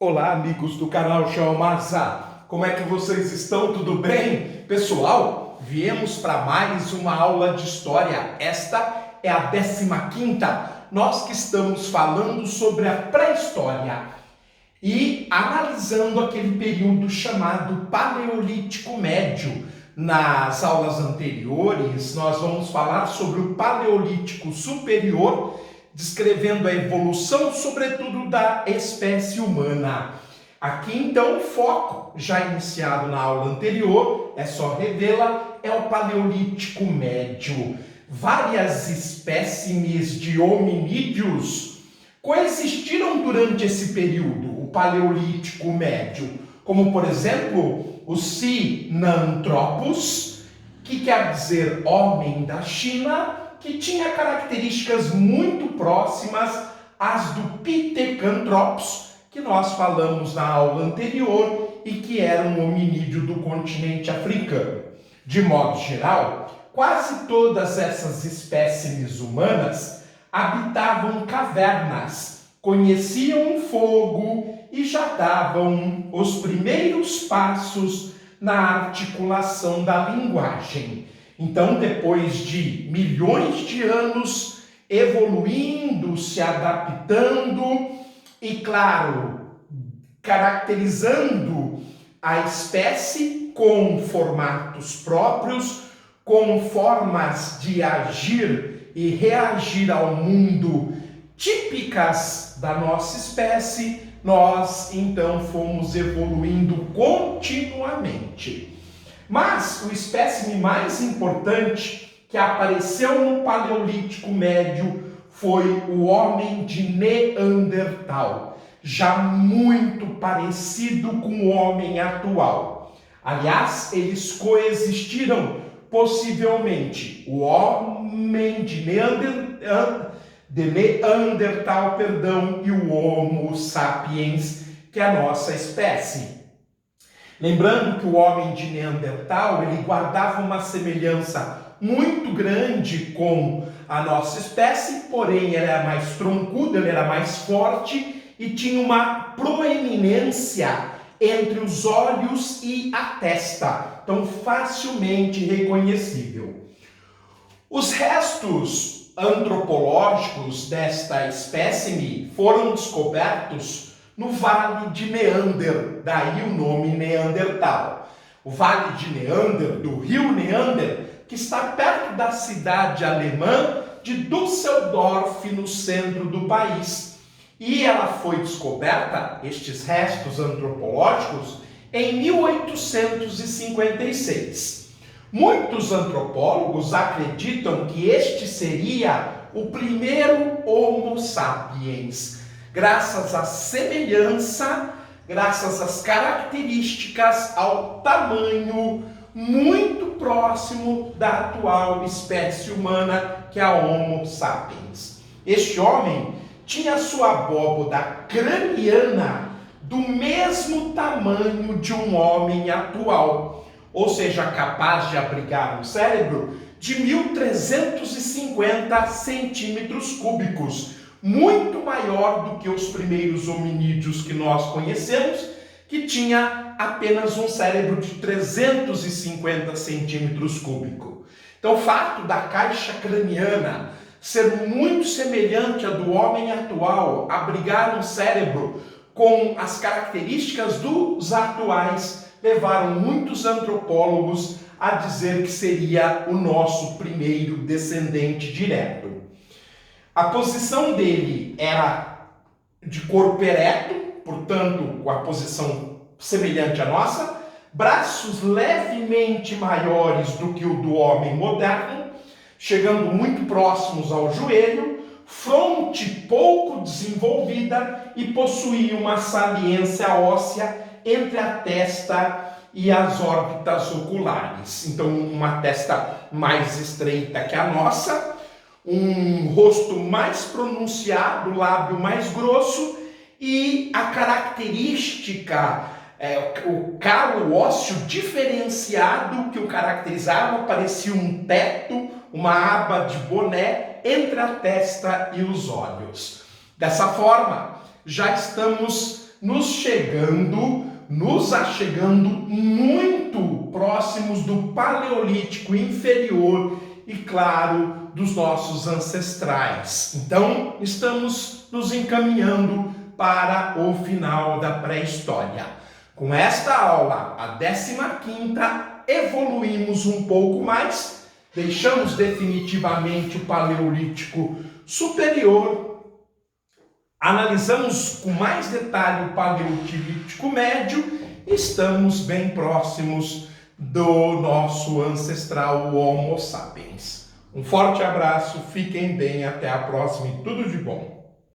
Olá, amigos do canal Xiaomasa. Como é que vocês estão? Tudo bem? Pessoal, viemos para mais uma aula de história. Esta é a 15ª. Nós que estamos falando sobre a pré-história e analisando aquele período chamado Paleolítico Médio. Nas aulas anteriores, nós vamos falar sobre o Paleolítico Superior, descrevendo a evolução, sobretudo, da espécie humana. Aqui, então, o foco, já iniciado na aula anterior, é só revê-la, é o Paleolítico Médio. Várias espécimes de hominídeos coexistiram durante esse período, o Paleolítico Médio, como, por exemplo, o Sinanthropus, que quer dizer homem da China, que tinha características muito próximas às do Pithecanthropus, que nós falamos na aula anterior e que era um hominídeo do continente africano. De modo geral, quase todas essas espécimes humanas habitavam cavernas, conheciam o fogo e já davam os primeiros passos na articulação da linguagem. Então, depois de milhões de anos evoluindo, se adaptando e, claro, caracterizando a espécie com formatos próprios, com formas de agir e reagir ao mundo típicas da nossa espécie, nós então fomos evoluindo continuamente. Mas o espécime mais importante que apareceu no Paleolítico Médio foi o homem de Neandertal, já muito parecido com o homem atual. Aliás, eles coexistiram possivelmente, o homem de Neandertal, e o Homo sapiens, que é a nossa espécie. Lembrando que o homem de Neandertal, ele guardava uma semelhança muito grande com a nossa espécie, porém ele era mais troncudo, ele era mais forte e tinha uma proeminência entre os olhos e a testa, então facilmente reconhecível. Os restos antropológicos desta espécime foram descobertos no Vale de Neander, daí o nome Neandertal. O Vale de Neander, do rio Neander, que está perto da cidade alemã de Düsseldorf, no centro do país. E ela foi descoberta, estes restos antropológicos, em 1856. Muitos antropólogos acreditam que este seria o primeiro Homo sapiens, graças à semelhança, graças às características, ao tamanho muito próximo da atual espécie humana, que é a Homo sapiens. Este homem tinha sua abóboda craniana do mesmo tamanho de um homem atual, ou seja, capaz de abrigar um cérebro de 1.350 centímetros cúbicos, muito maior do que os primeiros hominídeos que nós conhecemos, que tinha apenas um cérebro de 350 centímetros cúbicos. Então, o fato da caixa craniana ser muito semelhante à do homem atual, abrigar um cérebro com as características dos atuais, levaram muitos antropólogos a dizer que seria o nosso primeiro descendente direto. A posição dele era de corpo ereto, portanto, com a posição semelhante à nossa, braços levemente maiores do que o do homem moderno, chegando muito próximos ao joelho, fronte pouco desenvolvida e possuía uma saliência óssea entre a testa e as órbitas oculares. Então, uma testa mais estreita que a nossa, um rosto mais pronunciado, lábio mais grosso e a característica, o calo ósseo diferenciado que o caracterizava, parecia um teto, uma aba de boné entre a testa e os olhos. Dessa forma, já estamos nos achegando muito próximos do Paleolítico inferior e, claro, dos nossos ancestrais. Então, estamos nos encaminhando para o final da pré-história. Com esta aula, a 15ª, evoluímos um pouco mais, deixamos definitivamente o Paleolítico superior, analisamos com mais detalhe o Paleolítico médio, estamos bem próximos do nosso ancestral Homo sapiens. Um forte abraço, fiquem bem, até a próxima e tudo de bom.